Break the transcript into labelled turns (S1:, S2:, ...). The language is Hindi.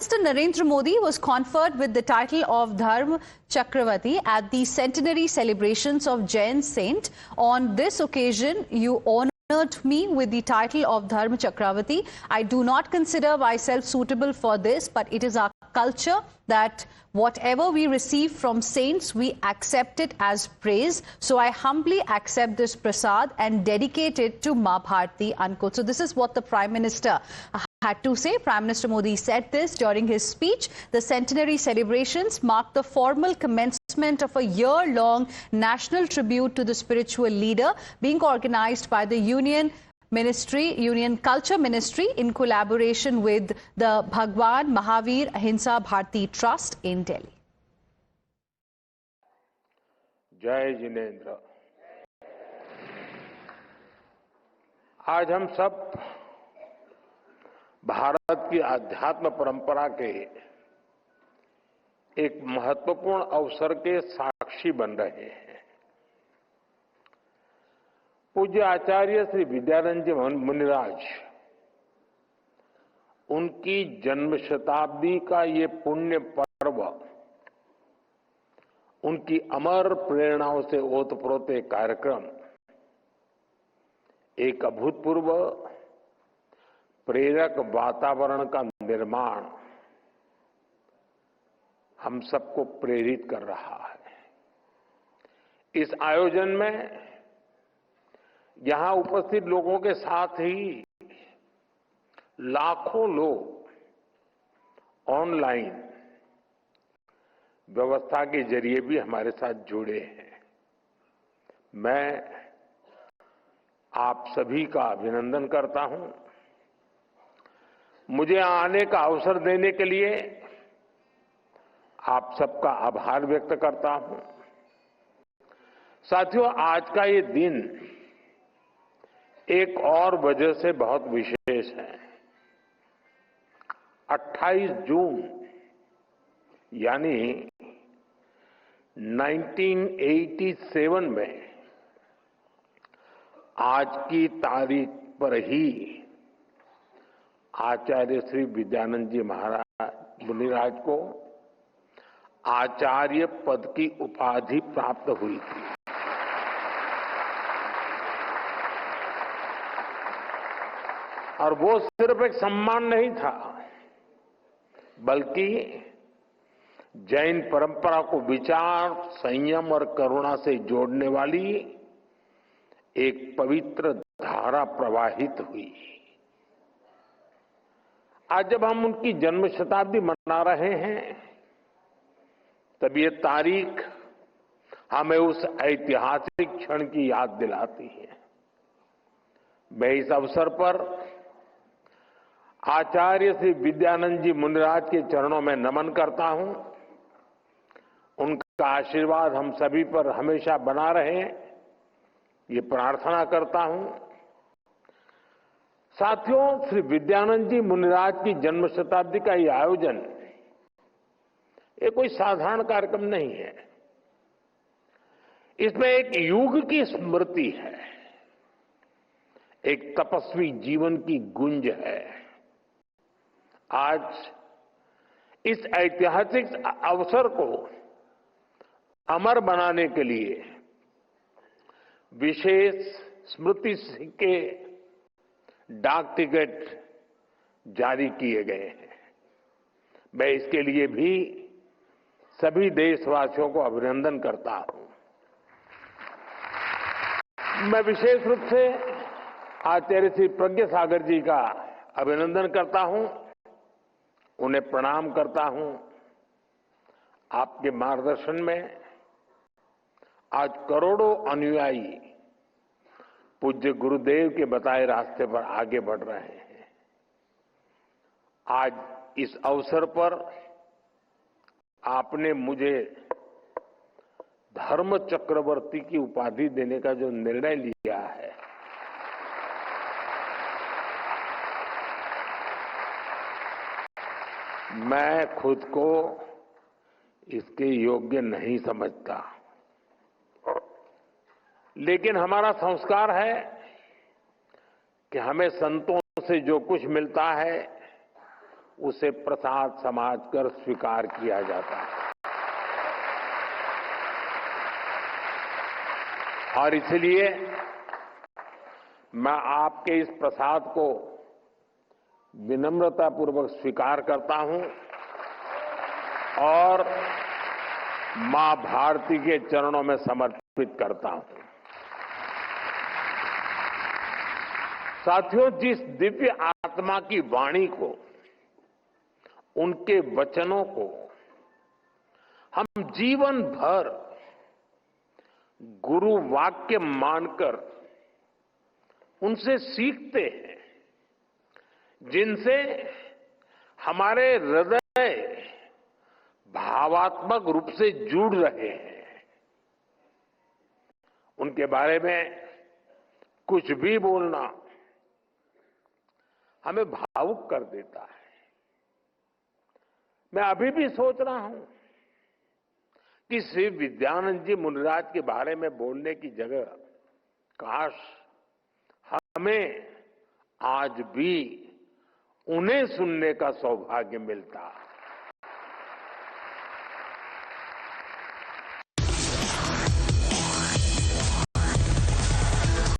S1: Mr. Narendra Modi was conferred with the title of Dharma Chakravarti at the centenary celebrations of Jain saint. On this occasion, you honored me with the title of Dharma Chakravarti. I do not consider myself suitable for this, but it is our culture that whatever we receive from saints, we accept it as praise. So I humbly accept this prasad and dedicate it to Ma Bharati, unquote. So this is what the Prime Minister had to say. Prime Minister Modi said this during his speech. The centenary celebrations mark the formal commencement of a year-long national tribute to the spiritual leader being organized by the Union Culture Ministry in collaboration with the Bhagwan Mahavir Ahimsa Bharati Trust in Delhi.
S2: जय जिनेंद्र। आज हम सब भारत की आध्यात्म परंपरा के एक महत्वपूर्ण अवसर के साक्षी बन रहे हैं। पूज्य आचार्य श्री विद्यानंद जी मुनिराज, उनकी जन्म शताब्दी का ये पुण्य पर्व उनकी अमर प्रेरणाओं से ओतप्रोत कार्यक्रम एक अभूतपूर्व प्रेरक वातावरण का निर्माण हम सबको प्रेरित कर रहा है। इस आयोजन में यहां उपस्थित लोगों के साथ ही लाखों लोग ऑनलाइन व्यवस्था के जरिए भी हमारे साथ जुड़े हैं। मैं आप सभी का अभिनंदन करता हूं। मुझे आने का अवसर देने के लिए आप सबका आभार व्यक्त करता हूं। साथियों, आज का ये दिन एक और वजह से बहुत विशेष है। 28 जून यानी 1987 में आज की तारीख पर ही आचार्य श्री विद्यानंद जी महाराज मुनिराज को आचार्य पद की उपाधि प्राप्त हुई थी। और वो सिर्फ एक सम्मान नहीं था, बल्कि जैन परंपरा को विचार, संयम और करुणा से जोड़ने वाली एक पवित्र धारा प्रवाहित हुई। आज जब हम उनकी जन्म शताब्दी मना रहे हैं, तब ये तारीख हमें उस ऐतिहासिक क्षण की याद दिलाती है। मैं इस अवसर पर आचार्य श्री विद्यानंद जी मुनिराज के चरणों में नमन करता हूं। उनका आशीर्वाद हम सभी पर हमेशा बना रहे, ये प्रार्थना करता हूं। साथियों, श्री विद्यानंद जी मुनिराज की जन्म शताब्दी का ये आयोजन ये कोई साधारण कार्यक्रम नहीं है। इसमें एक युग की स्मृति है, एक तपस्वी जीवन की गुंज है। आज इस ऐतिहासिक अवसर को अमर बनाने के लिए विशेष स्मृति के डाक टिकट जारी किए गए हैं। मैं इसके लिए भी सभी देशवासियों को अभिनंदन करता हूं। मैं विशेष रूप से आचार्य श्री प्रज्ञा सागर जी का अभिनंदन करता हूं, उन्हें प्रणाम करता हूं। आपके मार्गदर्शन में आज करोड़ों अनुयायी पूज्य गुरुदेव के बताए रास्ते पर आगे बढ़ रहे हैं। आज इस अवसर पर आपने मुझे धर्म चक्रवर्ती की उपाधि देने का जो निर्णय लिया है, मैं खुद को इसके योग्य नहीं समझता। लेकिन हमारा संस्कार है कि हमें संतों से जो कुछ मिलता है उसे प्रसाद समझकर स्वीकार किया जाता है। और इसलिए मैं आपके इस प्रसाद को विनम्रतापूर्वक स्वीकार करता हूं और मां भारती के चरणों में समर्पित करता हूं। साथियों, जिस दिव्य आत्मा की वाणी को, उनके वचनों को हम जीवन भर गुरु वाक्य मानकर उनसे सीखते हैं, जिनसे हमारे हृदय भावात्मक रूप से जुड़ रहे हैं, उनके बारे में कुछ भी बोलना हमें भावुक कर देता है। मैं अभी भी सोच रहा हूं कि श्री विद्यानंद जी मुनिराज के बारे में बोलने की जगह काश हमें आज भी उन्हें सुनने का सौभाग्य मिलता।